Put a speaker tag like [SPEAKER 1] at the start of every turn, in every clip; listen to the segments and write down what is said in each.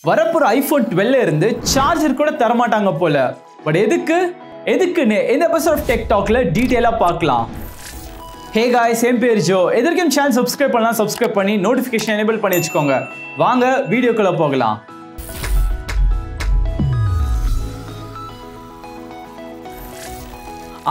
[SPEAKER 1] வரப்போற iPhone 12 இருந்து charger கூட தர மாட்டாங்க போல. பட் எதுக்குன்னு இந்த எபிசோட் ஆஃப் டெக் டாக்ல டீடைலா பார்க்கலாம். ஹே गाइस, என் பேர் ஜோ. எதற்கும் சேனல் சப்ஸ்கிரைப் பண்ணலாம், சப்ஸ்கிரைப் பண்ணி நோட்டிஃபிகேஷன் எனேபிள் பண்ணி வச்சுக்கோங்க. வாங்க வீடியோக்குள்ள போகலாம்.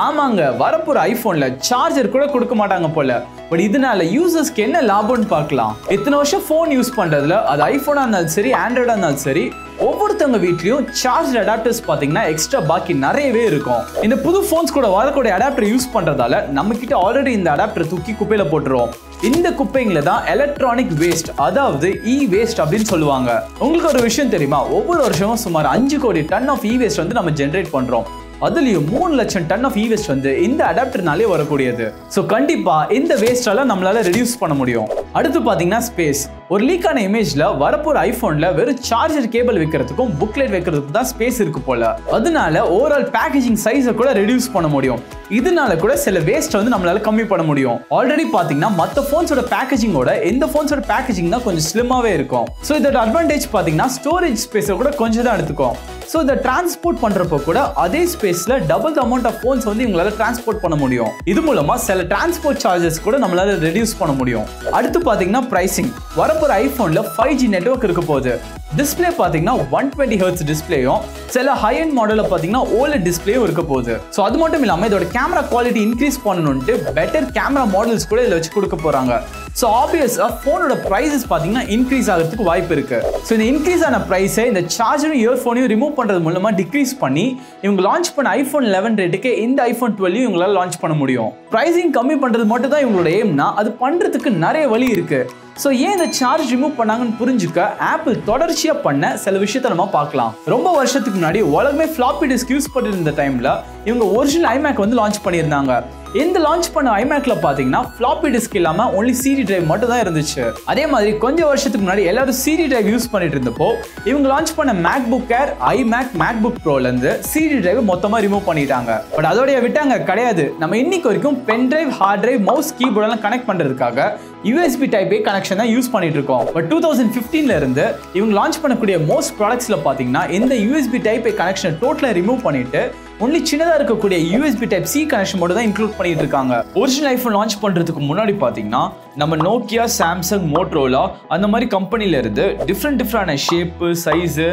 [SPEAKER 1] ஆமாங்க, வரப்போற ஐபோன்ல சார்ஜர் கூட கொடுக்க மாட்டாங்க போல. பட் இதனால யூசர்ஸ்க்கு என்ன லாபம்னு பார்க்கலாம். இத்தனை வருஷம் ஃபோன் யூஸ் பண்றதுல அது ஐபோனா இருந்தாலும் சரி, ஆண்ட்ராய்டா இருந்தாலும் சரி, ஒவ்வொருத்தவங்க வீட்லயும் சார்ஜர் அடாப்டர்ஸ் பாத்தீங்கன்னா எக்ஸ்ட்ரா பாக்கி நிறையவே இருக்கும். இந்த புது போன்ஸ் கூட வரக்கூடிய அடாப்டர் யூஸ் பண்றதால நம்ம கிட்ட ஆல்ரெடி இந்த அடாப்டர் தூக்கி குப்பையில போட்டுருவோம். இந்த குப்பைங்கள தான் எலக்ட்ரானிக் வேஸ்ட், அதாவது இ வேஸ்ட் அப்படின்னு சொல்லுவாங்க. உங்களுக்கு ஒரு விஷயம் தெரியுமா? ஒவ்வொரு வருஷமும் சுமார் 5 கோடி டன் ஆஃப் இ வேஸ்ட் வந்து நம்ம ஜென்ரேட் பண்றோம். அதுலயும் 3 லட்சம் டன் ஆஃப் இ வேஸ்ட் வந்து இந்த அடாப்டர்னாலே வரக்கூடியது. சோ கண்டிப்பா இந்த வேஸ்டால நம்மளால ரெடியூஸ் பண்ண முடியும். அடுத்து பாத்தீங்கன்னா ஸ்பேஸ். ஒரு லீக்கான இமேஜ்ல வரப்போற ஐபோன்ல வெறும் சார்ஜர் கேபிள் வைக்கிறதுக்கும் புக்லெட் வைக்கிறதுக்கும் தான் ஸ்பேஸ் இருக்கு போல. அதனால ஓவரால் பேக்கேஜிங் சைஸை கூட ரெடியூஸ் பண்ண முடியும். இதனால கூட சில வேஸ்ட் வந்து நம்மளால கம்மி பண்ண முடியும். ஆல்ரெடி பாத்தீங்கன்னா மத்த போன்ஸோட பேக்கேஜிங்கோட இந்த போன்ஸோட பேக்கேஜிங் தான் கொஞ்சம் ஸ்லிம்மாவே இருக்கும். சோ இதோட அட்வான்டேஜ் பாத்தீங்கன்னா ஸ்டோரேஜ் ஸ்பேஸை கூட கொஞ்சம் தான் எடுத்துக்கும். சோ இத டிரான்ஸ்போர்ட் பண்றப்போ கூட அதே ஸ்பேஸ்ல double the amount of bones வந்து இவங்களால டிரான்ஸ்போர்ட் பண்ண முடியும். இது மூலமா சில டிரான்ஸ்போர்ட் சார்ஜஸ் கூட நம்மளால ரெடியூஸ் பண்ண முடியும். அடுத்து பாத்தீங்கன்னா பிரைசிங். வரப்போற ஐபோன்ல 5G நெட்வொர்க் இருக்க போகுது. டிஸ்பிளே பாத்தீங்கன்னா 120 Hz டிஸ்பிளேயும், சில ஹை எண்ட் மாடல்ல பாத்தீங்கன்னா OLED டிஸ்பிளேயும் இருக்க போகுது. சோ அது மட்டும் இல்லாம இதோட கேமரா குவாலிட்டி இன்க்ரீஸ் பண்ணணும்னு பெட்டர் கேமரா மாடல்ஸ் கூட இதுல வச்சு கொடுக்க போறாங்க. சோ ஆப்வியஸா போனோட பிரைசஸ் பாத்தீங்கன்னா இன்க்ரீஸ் ஆகிறதுக்கு வாய்ப்பு இருக்கு. சோ இந்த இன்க்ரீஸ் ஆன பிரைஸை இந்த சார்ஜரும் இயர்போனையும் ரிமூவ் பண்றது மூலமா டிக்ரீஸ் பண்ணி இவங்க லான்ச் பண்ண iPhone 11 ரேட்டுக்கு இந்த iPhone 12 இவங்களால லான்ச் பண்ண முடியும். பிரைசிங் கம்மி பண்றது மட்டும் தான் இவங்களோட எய்ம்னா அது பண்றதுக்கு நிறைய வழி இருக்கு. சோ ஏன் இந்த சார்ஜ் ரிமூவ் பண்ணாங்கன்னு புரிஞ்சுக்க ஆப்பிள் தொடர்ச்சியா பண்ண சில விஷயத்தை நம்ம பார்க்கலாம். ரொம்ப வருஷத்துக்கு முன்னாடி உலகமே ஃபிளாப்பி டிஸ்க் யூஸ் பண்ணிருந்த டைம்ல இவங்க ஒரிஜினல் ஐமேக் வந்து லான்ச் பண்ணியிருந்தாங்க. இந்த லான்ச் பண்ண ஐமேக்ல பாத்தீங்கன்னா ஃபிளாப்பி டிஸ்க் இல்லாம ஒன்லி CD டிரைவ் மட்டும் தான் இருந்துச்சு. அதே மாதிரி கொஞ்சம் வருஷத்துக்கு முன்னாடி எல்லாரும் CD டிரைவ் யூஸ் பண்ணிட்டு இருந்தப்போ இவங்க லான்ச் பண்ண MacBook Air, iMac, MacBook Proல இருந்து CD டிரைவ் மொத்தமா ரிமூவ் பண்ணிட்டாங்க. பட் அதோட விட்டாங்க கிடையாது. நம்ம இன்னைக்கு வரைக்கும் pen drive, hard drive, mouse, keyboard எல்லாம் கனெக்ட் பண்றதுக்காக USB Type A கனெக்ஷன் தான் யூஸ் பண்ணிட்டு இருக்கோம். பட் 2015ல இருந்து இவங்க லான்ச் பண்ணக்கூடிய மோஸ்ட் ப்ராடக்ட்ஸ்ல பாத்தீங்கன்னா இந்த USB Type A கனெக்ஷனை டோட்டலா ரிமூவ் பண்ணிட்டு ஒன்லி சின்னதா இருக்கக்கூடிய USB Type C கனெக்ஷன் மட்டும் தான் இன்க்ளூட் பண்ணிட்டு இருக்காங்க. ஒரிஜினல் ஐபோன் லான்ச் பண்றதுக்கு முன்னாடி பாத்தீங்கன்னா நம்ம நோக்கியா, சாம்சங், மோட்டோரோலா அந்த மாதிரி கம்பெனில இருந்து டிஃப்ரெண்டான ஷேப், சைஸ்,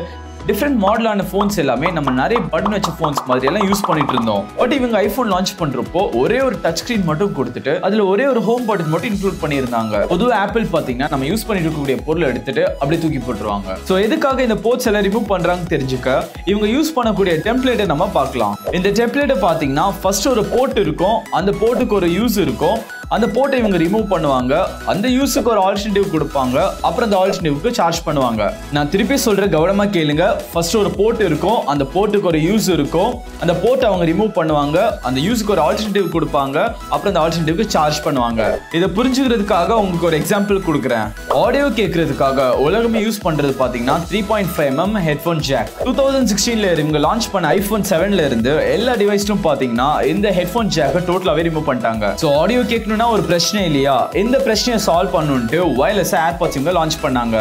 [SPEAKER 1] டிஃப்ரெண்ட் மாடலான போன்ஸ் எல்லாமே நம்ம நிறைய பட்டன் வச்ச போன்ஸ் மாதிரி எல்லாம் யூஸ் பண்ணிட்டு இருந்தோம். பட் இவங்க ஐபோன் லான்ச் பண்றப்போ ஒரே ஒரு டச் ஸ்கிரீன் மட்டும் கொடுத்துட்டு அதுல ஒரே ஒரு ஹோம் பட்டன் மட்டும் இன்க்ளூட் பண்ணியிருந்தாங்க. பொதுவா ஆப்பிள் பாத்தீங்கன்னா நம்ம யூஸ் பண்ணிட்டு இருக்கக்கூடிய பொருளை எடுத்துட்டு அப்படியே தூக்கி போட்டுருவாங்க. சோ எதுக்காக இந்த போர்ட்ஸ் எல்லாம் ரிமூவ் பண்றாங்கன்னு தெரிஞ்சுக்க இவங்க யூஸ் பண்ணக்கூடிய டெம்ப்ளேட்டை நம்ம பார்க்கலாம். இந்த டெம்ப்ளேட்டை பாத்தீங்கன்னா ஃபர்ஸ்ட் ஒரு போர்ட் இருக்கும், அந்த போர்ட்டுக்கு ஒரு யூஸ் இருக்கும், அந்த போர்ட்டை இவங்க ரிமூவ் பண்ணுவாங்க, அந்த யூஸுக்கு ஒரு ஆல்டர்னேட்டிவ் கொடுப்பாங்க, அப்புறம் அந்த ஆல்டர்னேட்டிவ்க்கு சார்ஜ் பண்ணுவாங்க. நான் திருப்பி சொல்றேன், கவனமா கேளுங்க. ஃபர்ஸ்ட் ஒரு போர்ட் இருக்கும், அந்த போர்ட்டுக்கு ஒரு யூஸ் இருக்கும், அந்த போர்ட்டை அவங்க ரிமூவ் பண்ணுவாங்க, அந்த யூஸுக்கு ஒரு ஆல்டர்னேட்டிவ் கொடுப்பாங்க, அப்புறம் அந்த ஆல்டர்னேட்டிவ்க்கு சார்ஜ் பண்ணுவாங்க. இதை புரிஞ்சுக்கிறதுக்காக உங்களுக்கு ஒரு எக்ஸாம்பிள் கொடுக்குறேன். ஆடியோ கேட்கறதுக்காக உலகமே யூஸ் பண்றது பாத்தீங்கன்னா 3.5mm ஹெட்ஃபோன் ஜாக். 2016ல இவங்க லான்ச் பண்ண iPhone 7ல இருந்து எல்லா டிவைஸ்லும் பாத்தீங்கன்னா இந்த ஹெட்ஃபோன் ஜாக்கை டோட்டலாவே ரிமூவ் பண்ணிட்டாங்க. சோ ஆடியோ கேட்கணும் ஒரு பிரச்சனை இல்லையா? இந்த பிரச்சனையை சால்வ் பண்ணனும்னு வயர்லெஸ் ஏர்பாட்ஸ் இவங்க லான்ச் பண்ணாங்க.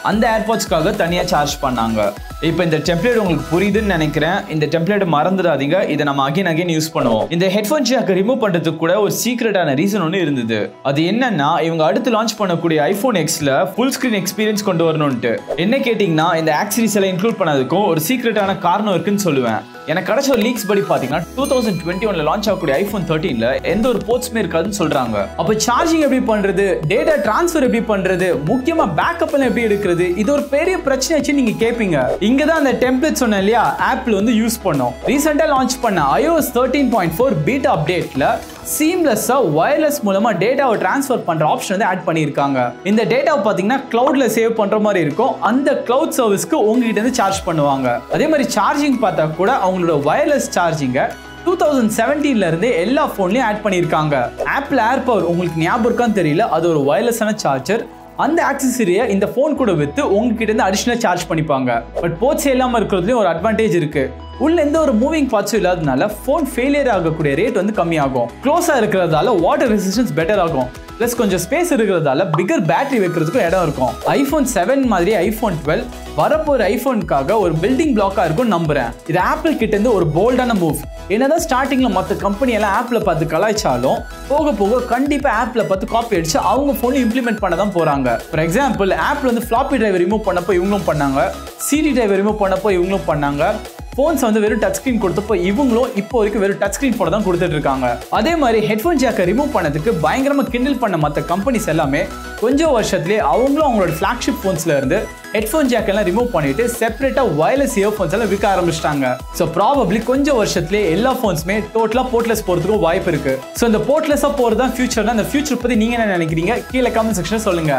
[SPEAKER 1] அந்த ஏர்பாட்ஸ்க்காக தனியா சார்ஜ் பண்ணாங்க. இப்போ இந்த டெம்ப்ளேட் உங்களுக்கு புரியுதுன்னு நினைக்கிறேன். இந்த டெம்ப்ளேட் மறந்துடாதீங்க, இதை நம்ம அகைன் யூஸ் பண்ணுவோம். இந்த ஹெட்ஃபோன் ஜாக்கை ரிமூவ் பண்றதுக்கு கூட ஒரு சீக்ரெட்டான ரீசன் ஒன்று இருந்தது. அது என்னன்னா இவங்க அடுத்து லான்ச் பண்ணக்கூடிய iPhone Xல ஃபுல் ஸ்கிரீன் எக்ஸ்பீரியன்ஸ் கொண்டு வரணும்ட்டு. என்ன கேட்டீங்கன்னா இந்த ஆக்சரிஸ் எல்லாம் இன்க்ளூட் பண்ணதுக்கும் ஒரு சீக்ரெட்டான காரணம் இருக்குன்னு சொல்லுவேன். எனக்கு கிடைச்ச ஒரு லீக்ஸ் படி பாத்தீங்கன்னா 2021ல லான்ச் ஆகக்கூடிய iPhone 13ல எந்த ஒரு போர்ட்ஸ்மே இருக்காதுன்னு சொல்றாங்க. அப்ப சார்ஜிங் எப்படி பண்றது, டேட்டா டிரான்ஸ்ஃபர் எப்படி பண்றது, முக்கியமா பேக்கப் எல்லாம் எப்படி எடுக்கிறது, இது ஒரு பெரிய பிரச்சனை வச்சு நீங்க கேட்பீங்க. இங்க தான் அந்த டெம்ப்ளேட் சொன்னேன் இல்லையா, ஆப்பிள் வந்து யூஸ் பண்ணோம். ரீசெண்டா லான்ச் பண்ண iOS 13.4 பீட்டா அப்டேட்ல சீம்லெஸ்ஸா வயர்லெஸ் மூலமா டேட்டாவை டிரான்ஸ்ஃபர் பண்ற ஆப்ஷன் வந்து ஆட் பண்ணியிருக்காங்க. இந்த டேட்டாவை பாத்தீங்கன்னா கிளவுட்ல சேவ் பண்ற மாதிரி இருக்கும். அந்த கிளவுட் சர்வீஸ்க்கு உங்ககிட்ட இருந்து சார்ஜ் பண்ணுவாங்க. அதே மாதிரி சார்ஜிங் பார்த்தா கூட அவங்களோட வயர்லெஸ் சார்ஜிங்க 2017ல இருந்து எல்லா போன்லயும் ஆட் பண்ணியிருக்காங்க. ஆப்பிள் ஏர் பவர் உங்களுக்கு ஞாபகம் இருக்கான்னு தெரியல, அது ஒரு வயர்லெஸ்ஸான சார்ஜர். அந்த ஆக்சஸரியை இந்த போன் கூட வித்து உங்ககிட்ட இருந்து அடிஷனலா சார்ஜ் பண்ணிப்பாங்க. பட் போர்ட்ஸ் இல்லாம இருக்கிறதுலயும் ஒரு அட்வான்டேஜ் இருக்கு. உள்ள எந்த ஒரு மூவிங் பார்ட்ஸும் இல்லாதனால ஃபோன் ஃபெயிலியர் ஆகக்கூடிய ரேட் வந்து கம்மியாகும். க்ளோஸா இருக்கிறதால வாட்டர் ரெசிஸ்டன்ஸ் பெட்டர் ஆகும். பிளஸ் கொஞ்சம் ஸ்பேஸ் இருக்கிறதால பிகர் பேட்டரி வைக்கிறதுக்கும் இடம் இருக்கும். iPhone 7 மாதிரி iPhone 12 வரப்போற ஐபோனுக்காக ஒரு பில்டிங் பிளாக்கா இருக்கும் நம்புறேன். இது ஆப்பிள் கிட்ட இருந்து ஒரு போல்டான மூவ். என்னதான் ஸ்டார்டிங்ல மற்ற கம்பெனி எல்லாம் ஆப்ல பார்த்து கலாய்ச்சாலும் போக போக கண்டிப்பா ஆப்ல பார்த்து காப்பி அடிச்சு அவங்க போன் இம்ப்ளிமெண்ட் பண்ண தான் போறாங்க. ஃபார் எக்ஸாம்பிள் ஆப்ல வந்து ஃபிளாப்பி டிரைவர் ரிமூவ் பண்ணப்போ இவங்களும் பண்ணாங்க, சிடி டிரைவர் ரிமூவ் பண்ணப்போ இவங்களும் பண்ணாங்க, போன்ஸ் வந்து வெறும் டச் ஸ்கிரீன் கொடுத்தப்போ இவங்களும் இப்போ வரைக்கும் வெறும் டச் ஸ்கிரீன் போட தான் கொடுத்துட்டு இருக்காங்க. அதே மாதிரி ஹெட்ஃபோன் ஜாக்கை ரிமூவ் பண்ணதுக்கு பயங்கரமா கிண்டல் பண்ண மற்ற கம்பெனிஸ் எல்லாமே கொஞ்சம் வருஷத்துலேயே அவங்களும் அவங்களோட ஃபிளாக்ஷிப் போன்ஸ்ல இருந்து ஹெட்ஃபோன் ஜாக் எல்லாம் ரிமூவ் பண்ணிட்டு செப்பரேட்டா வயர்லெஸ் இயர்ஃபோன்ஸ் எல்லாம் விற்க ஆரம்பிச்சிட்டாங்க. ஸோ ப்ராபப்ளி கொஞ்சம் வருஷத்துலேயே எல்லா போன்ஸுமே டோட்டலா போர்ட்லெஸ் போறதுக்கும் வாய்ப்பு இருக்கு. ஸோ இந்த போர்ட்லெஸ்ஸா போறது தான் ஃபியூச்சர்னா இந்த ஃபியூச்சர் பத்தி நீங்க என்ன நினைக்கிறீங்க கீழே கமெண்ட் செக்ஷன் சொல்லுங்க.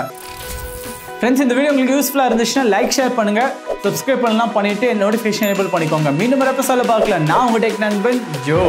[SPEAKER 1] ஃப்ரெண்ட்ஸ், இந்த வீடியோ உங்களுக்கு யூஸ்ஃபுல்லா இருந்துச்சுன்னா லைக் ஷேர் பண்ணுங்க, சப்ஸ்கிரைப் பண்ணலாம் பண்ணிட்டு நோட்டிஃபிகேஷன் எனேபிள் பண்ணிக்கோங்க. மீண்டும் ஒரு எபிசோட்ல பார்க்கலாம். நான் உங்க டெக் நண்பன் ஜோ.